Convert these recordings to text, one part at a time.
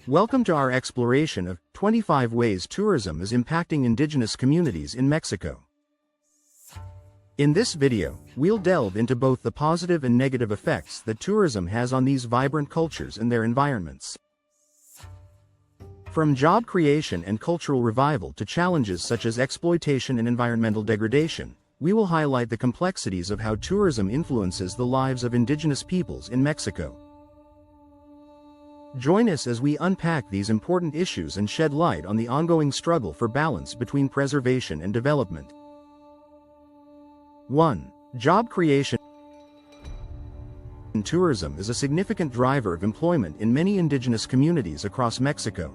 Welcome to our exploration of 25 ways tourism is impacting indigenous communities in Mexico. In this video, we'll delve into both the positive and negative effects that tourism has on these vibrant cultures and their environments. From job creation and cultural revival to challenges such as exploitation and environmental degradation, we will highlight the complexities of how tourism influences the lives of indigenous peoples in Mexico. Join us as we unpack these important issues and shed light on the ongoing struggle for balance between preservation and development. 1. Job creation. Tourism is a significant driver of employment in many indigenous communities across Mexico.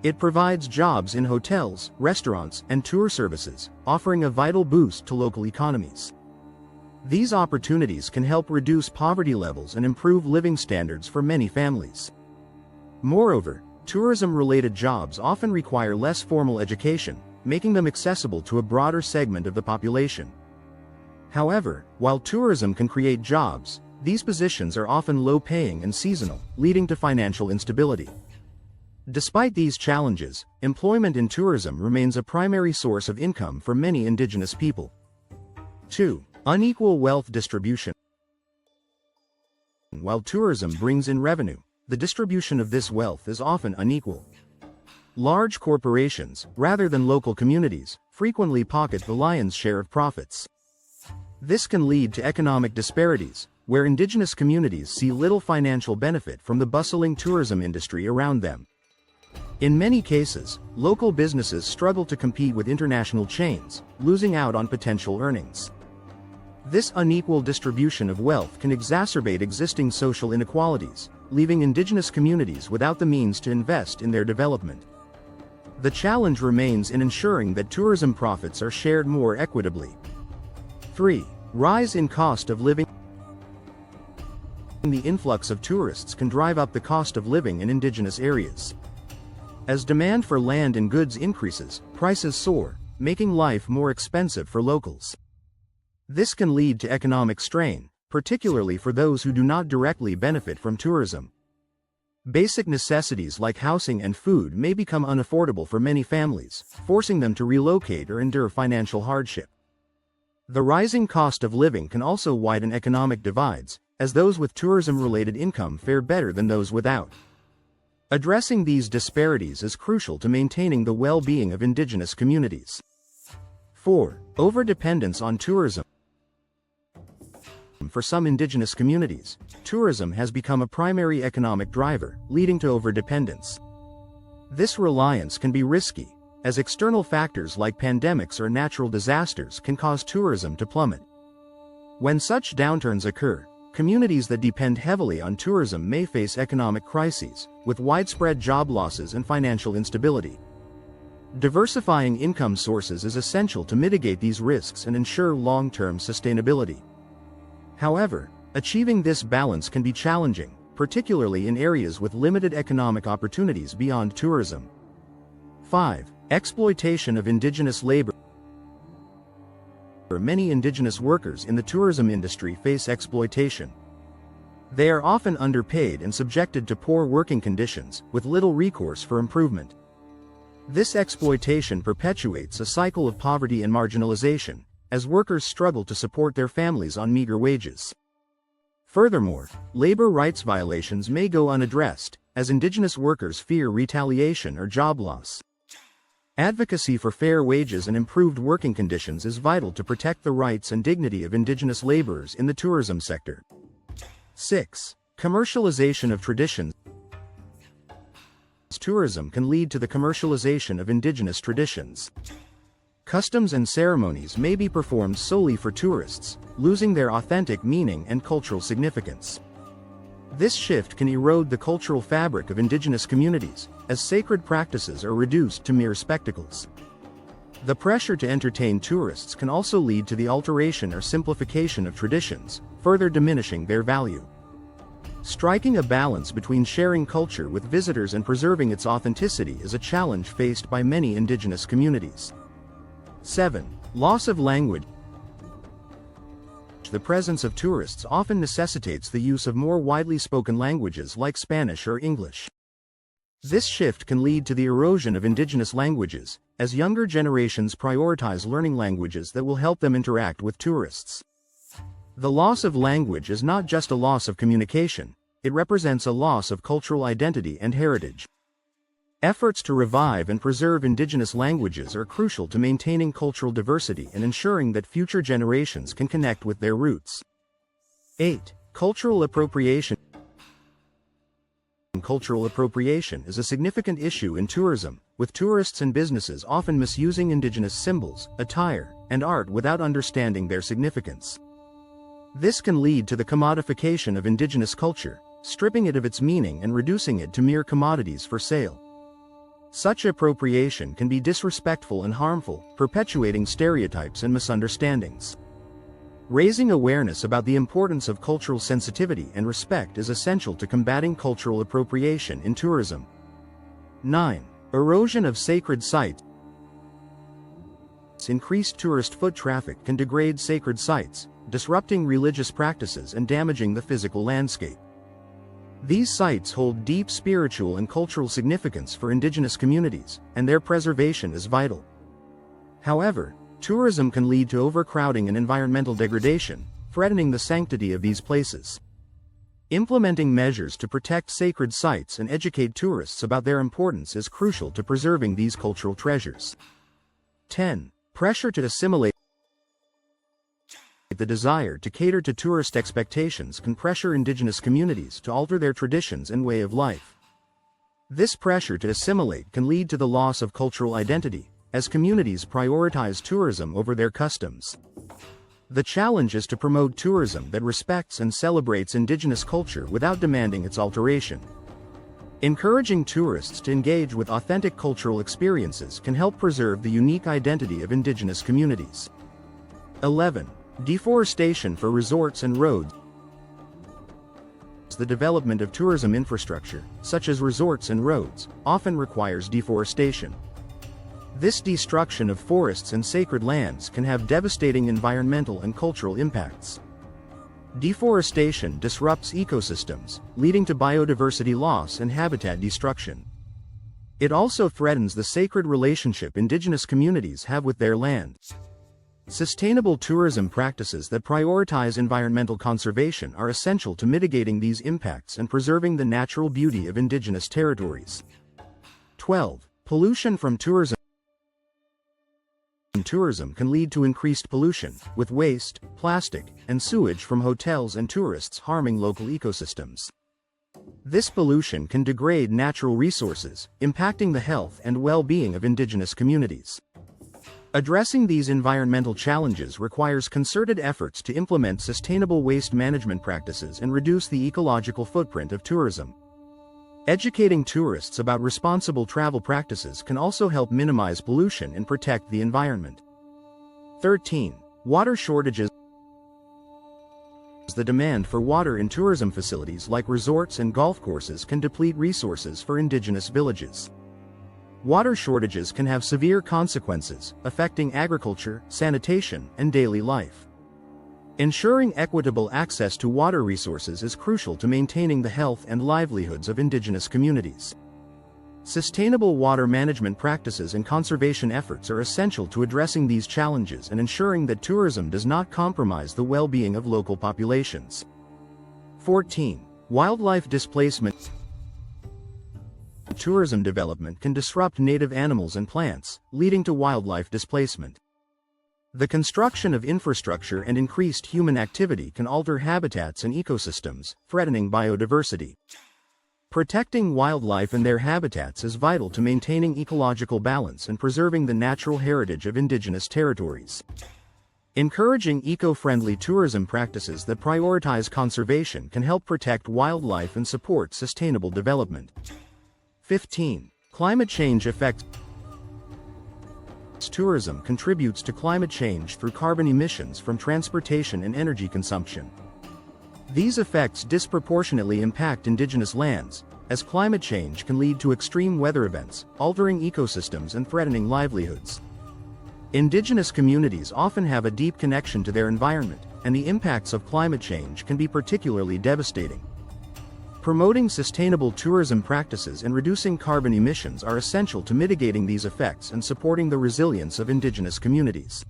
It provides jobs in hotels, restaurants, and tour services, offering a vital boost to local economies. These opportunities can help reduce poverty levels and improve living standards for many families. Moreover, tourism-related jobs often require less formal education, making them accessible to a broader segment of the population. However, while tourism can create jobs, these positions are often low-paying and seasonal, leading to financial instability. Despite these challenges, employment in tourism remains a primary source of income for many indigenous people. 2. Unequal wealth distribution. While tourism brings in revenue, the distribution of this wealth is often unequal. Large corporations, rather than local communities, frequently pocket the lion's share of profits. This can lead to economic disparities, where indigenous communities see little financial benefit from the bustling tourism industry around them. In many cases, local businesses struggle to compete with international chains, losing out on potential earnings. This unequal distribution of wealth can exacerbate existing social inequalities, leaving indigenous communities without the means to invest in their development. The challenge remains in ensuring that tourism profits are shared more equitably. 3. Rise in cost of living. The influx of tourists can drive up the cost of living in indigenous areas. As demand for land and goods increases, prices soar, making life more expensive for locals. This can lead to economic strain, particularly for those who do not directly benefit from tourism. Basic necessities like housing and food may become unaffordable for many families, forcing them to relocate or endure financial hardship. The rising cost of living can also widen economic divides, as those with tourism-related income fare better than those without. Addressing these disparities is crucial to maintaining the well-being of indigenous communities. 4. Overdependence on tourism. For some indigenous communities, tourism has become a primary economic driver, leading to overdependence. This reliance can be risky, as external factors like pandemics or natural disasters can cause tourism to plummet. When such downturns occur, communities that depend heavily on tourism may face economic crises, with widespread job losses and financial instability. Diversifying income sources is essential to mitigate these risks and ensure long-term sustainability. However, achieving this balance can be challenging, particularly in areas with limited economic opportunities beyond tourism. 5. Exploitation of indigenous labor. Many indigenous workers in the tourism industry face exploitation. They are often underpaid and subjected to poor working conditions, with little recourse for improvement. This exploitation perpetuates a cycle of poverty and marginalization, as workers struggle to support their families on meager wages. Furthermore, labor rights violations may go unaddressed, as indigenous workers fear retaliation or job loss. Advocacy for fair wages and improved working conditions is vital to protect the rights and dignity of indigenous laborers in the tourism sector. 6. Commercialization of traditions. Tourism can lead to the commercialization of indigenous traditions. Customs and ceremonies may be performed solely for tourists, losing their authentic meaning and cultural significance. This shift can erode the cultural fabric of indigenous communities, as sacred practices are reduced to mere spectacles. The pressure to entertain tourists can also lead to the alteration or simplification of traditions, further diminishing their value. Striking a balance between sharing culture with visitors and preserving its authenticity is a challenge faced by many indigenous communities. 7. Loss of language. The presence of tourists often necessitates the use of more widely spoken languages like Spanish or English. This shift can lead to the erosion of indigenous languages, as younger generations prioritize learning languages that will help them interact with tourists. The loss of language is not just a loss of communication, it represents a loss of cultural identity and heritage. Efforts to revive and preserve indigenous languages are crucial to maintaining cultural diversity and ensuring that future generations can connect with their roots. 8. Cultural appropriation. Cultural appropriation is a significant issue in tourism, with tourists and businesses often misusing indigenous symbols, attire, and art without understanding their significance. This can lead to the commodification of indigenous culture, stripping it of its meaning and reducing it to mere commodities for sale. Such appropriation can be disrespectful and harmful, perpetuating stereotypes and misunderstandings. Raising awareness about the importance of cultural sensitivity and respect is essential to combating cultural appropriation in tourism. 9. Erosion of sacred sites. Increased tourist foot traffic can degrade sacred sites, disrupting religious practices and damaging the physical landscape. These sites hold deep spiritual and cultural significance for indigenous communities, and their preservation is vital. However, tourism can lead to overcrowding and environmental degradation, threatening the sanctity of these places. Implementing measures to protect sacred sites and educate tourists about their importance is crucial to preserving these cultural treasures. 10. Pressure to assimilate. The desire to cater to tourist expectations can pressure indigenous communities to alter their traditions and way of life. This pressure to assimilate can lead to the loss of cultural identity, as communities prioritize tourism over their customs. The challenge is to promote tourism that respects and celebrates indigenous culture without demanding its alteration. Encouraging tourists to engage with authentic cultural experiences can help preserve the unique identity of indigenous communities. 11. Deforestation for resorts and roads. The development of tourism infrastructure, such as resorts and roads, often requires deforestation. This destruction of forests and sacred lands can have devastating environmental and cultural impacts. Deforestation disrupts ecosystems, leading to biodiversity loss and habitat destruction. It also threatens the sacred relationship indigenous communities have with their land. Sustainable tourism practices that prioritize environmental conservation are essential to mitigating these impacts and preserving the natural beauty of indigenous territories. 12. Pollution from tourism. Tourism can lead to increased pollution, with waste, plastic, and sewage from hotels and tourists harming local ecosystems. This pollution can degrade natural resources, impacting the health and well-being of indigenous communities. Addressing these environmental challenges requires concerted efforts to implement sustainable waste management practices and reduce the ecological footprint of tourism. Educating tourists about responsible travel practices can also help minimize pollution and protect the environment. 13. Water shortages. The demand for water in tourism facilities like resorts and golf courses can deplete resources for indigenous villages. Water shortages can have severe consequences, affecting agriculture, sanitation, and daily life. Ensuring equitable access to water resources is crucial to maintaining the health and livelihoods of indigenous communities. Sustainable water management practices and conservation efforts are essential to addressing these challenges and ensuring that tourism does not compromise the well-being of local populations. 14. Wildlife displacement. Tourism development can disrupt native animals and plants, leading to wildlife displacement. The construction of infrastructure and increased human activity can alter habitats and ecosystems, threatening biodiversity. Protecting wildlife and their habitats is vital to maintaining ecological balance and preserving the natural heritage of indigenous territories. Encouraging eco-friendly tourism practices that prioritize conservation can help protect wildlife and support sustainable development. 15. Climate change effects. Tourism contributes to climate change through carbon emissions from transportation and energy consumption. These effects disproportionately impact indigenous lands, as climate change can lead to extreme weather events, altering ecosystems and threatening livelihoods. Indigenous communities often have a deep connection to their environment, and the impacts of climate change can be particularly devastating. Promoting sustainable tourism practices and reducing carbon emissions are essential to mitigating these effects and supporting the resilience of indigenous communities.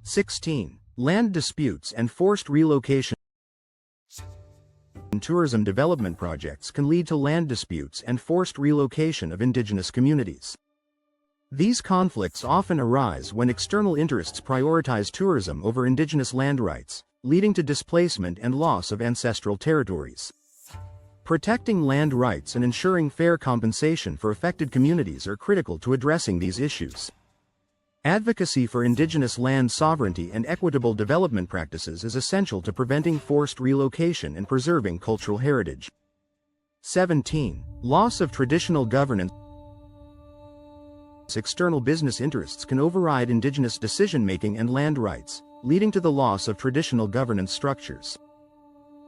16. Land disputes and forced relocation. Tourism development projects can lead to land disputes and forced relocation of indigenous communities. These conflicts often arise when external interests prioritize tourism over indigenous land rights, leading to displacement and loss of ancestral territories. Protecting land rights and ensuring fair compensation for affected communities are critical to addressing these issues. Advocacy for indigenous land sovereignty and equitable development practices is essential to preventing forced relocation and preserving cultural heritage. 17. Loss of traditional governance. External business interests can override indigenous decision-making and land rights, leading to the loss of traditional governance structures.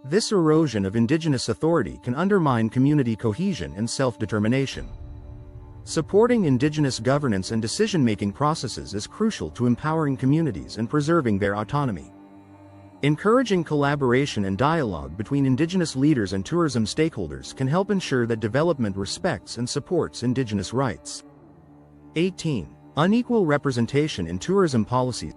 This erosion of indigenous authority can undermine community cohesion and self-determination. Supporting indigenous governance and decision-making processes is crucial to empowering communities and preserving their autonomy. Encouraging collaboration and dialogue between indigenous leaders and tourism stakeholders can help ensure that development respects and supports indigenous rights. 18. Unequal representation in tourism policies.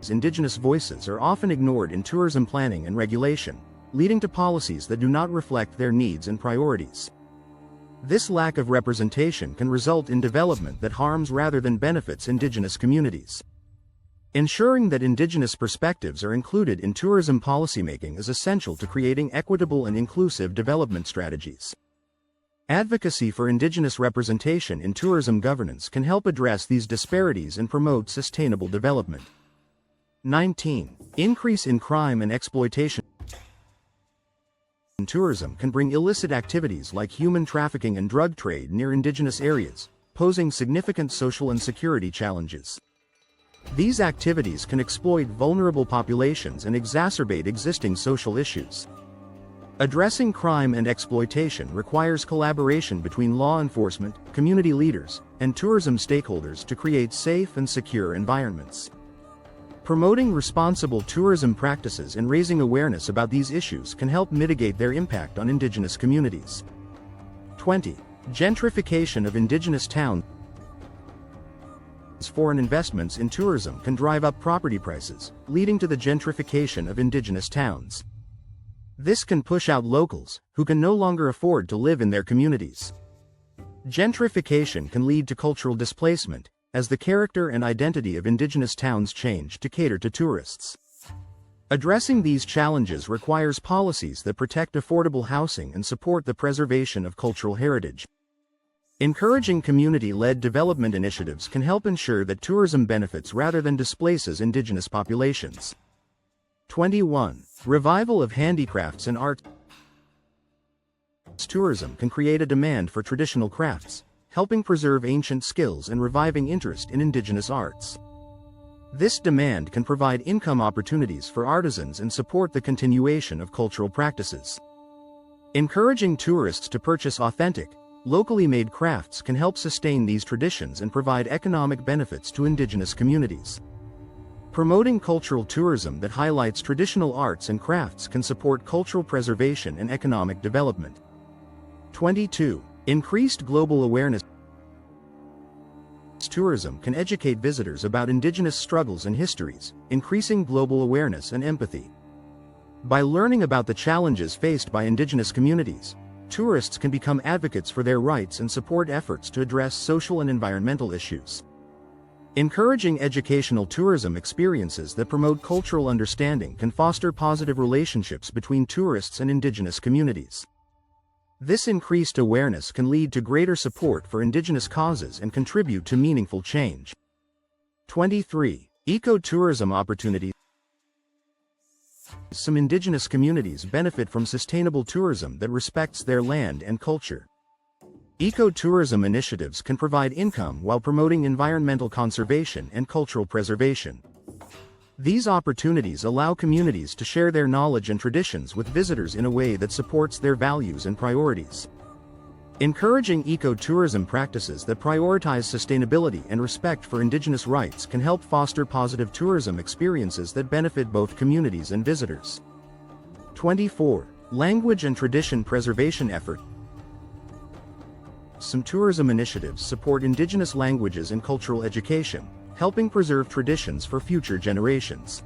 Indigenous voices are often ignored in tourism planning and regulation, leading to policies that do not reflect their needs and priorities. This lack of representation can result in development that harms rather than benefits indigenous communities. Ensuring that indigenous perspectives are included in tourism policymaking is essential to creating equitable and inclusive development strategies. Advocacy for indigenous representation in tourism governance can help address these disparities and promote sustainable development. 19. Increase in crime and exploitation. Tourism can bring illicit activities like human trafficking and drug trade near indigenous areas, posing significant social and security challenges. These activities can exploit vulnerable populations and exacerbate existing social issues. Addressing crime and exploitation requires collaboration between law enforcement, community leaders, and tourism stakeholders to create safe and secure environments. Promoting responsible tourism practices and raising awareness about these issues can help mitigate their impact on indigenous communities. 20. Gentrification of indigenous towns. Foreign investments in tourism can drive up property prices, leading to the gentrification of indigenous towns. This can push out locals, who can no longer afford to live in their communities. Gentrification can lead to cultural displacement, as the character and identity of indigenous towns change to cater to tourists. Addressing these challenges requires policies that protect affordable housing and support the preservation of cultural heritage. Encouraging community-led development initiatives can help ensure that tourism benefits rather than displaces indigenous populations. 21. Revival of handicrafts and arts. Tourism can create a demand for traditional crafts, helping preserve ancient skills and reviving interest in indigenous arts. This demand can provide income opportunities for artisans and support the continuation of cultural practices. Encouraging tourists to purchase authentic, locally made crafts can help sustain these traditions and provide economic benefits to indigenous communities. Promoting cultural tourism that highlights traditional arts and crafts can support cultural preservation and economic development. 22. Increased global awareness. Tourism can educate visitors about indigenous struggles and histories, increasing global awareness and empathy. By learning about the challenges faced by indigenous communities, tourists can become advocates for their rights and support efforts to address social and environmental issues. Encouraging educational tourism experiences that promote cultural understanding can foster positive relationships between tourists and indigenous communities. This increased awareness can lead to greater support for indigenous causes and contribute to meaningful change. 23. Ecotourism opportunities. Some indigenous communities benefit from sustainable tourism that respects their land and culture. Ecotourism initiatives can provide income while promoting environmental conservation and cultural preservation. These opportunities allow communities to share their knowledge and traditions with visitors in a way that supports their values and priorities. Encouraging ecotourism practices that prioritize sustainability and respect for indigenous rights can help foster positive tourism experiences that benefit both communities and visitors. 24. Language and tradition preservation effort. Some tourism initiatives support Indigenous languages and cultural education, helping preserve traditions for future generations.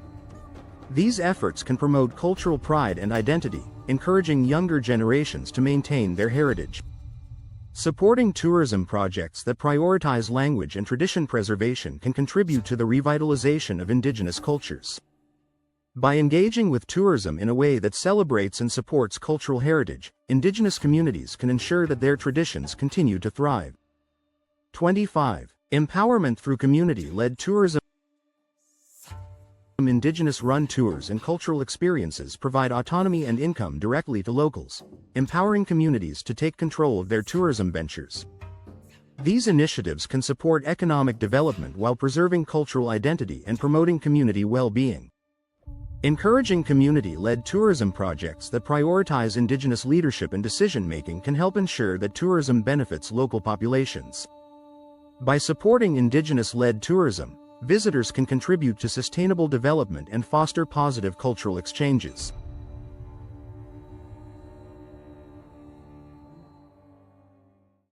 These efforts can promote cultural pride and identity, encouraging younger generations to maintain their heritage. Supporting tourism projects that prioritize language and tradition preservation can contribute to the revitalization of Indigenous cultures. By engaging with tourism in a way that celebrates and supports cultural heritage, Indigenous communities can ensure that their traditions continue to thrive. 25. Empowerment through community-led tourism. Indigenous-run tours and cultural experiences provide autonomy and income directly to locals, empowering communities to take control of their tourism ventures. These initiatives can support economic development while preserving cultural identity and promoting community well-being. Encouraging community-led tourism projects that prioritize Indigenous leadership and decision-making can help ensure that tourism benefits local populations. By supporting Indigenous-led tourism, visitors can contribute to sustainable development and foster positive cultural exchanges.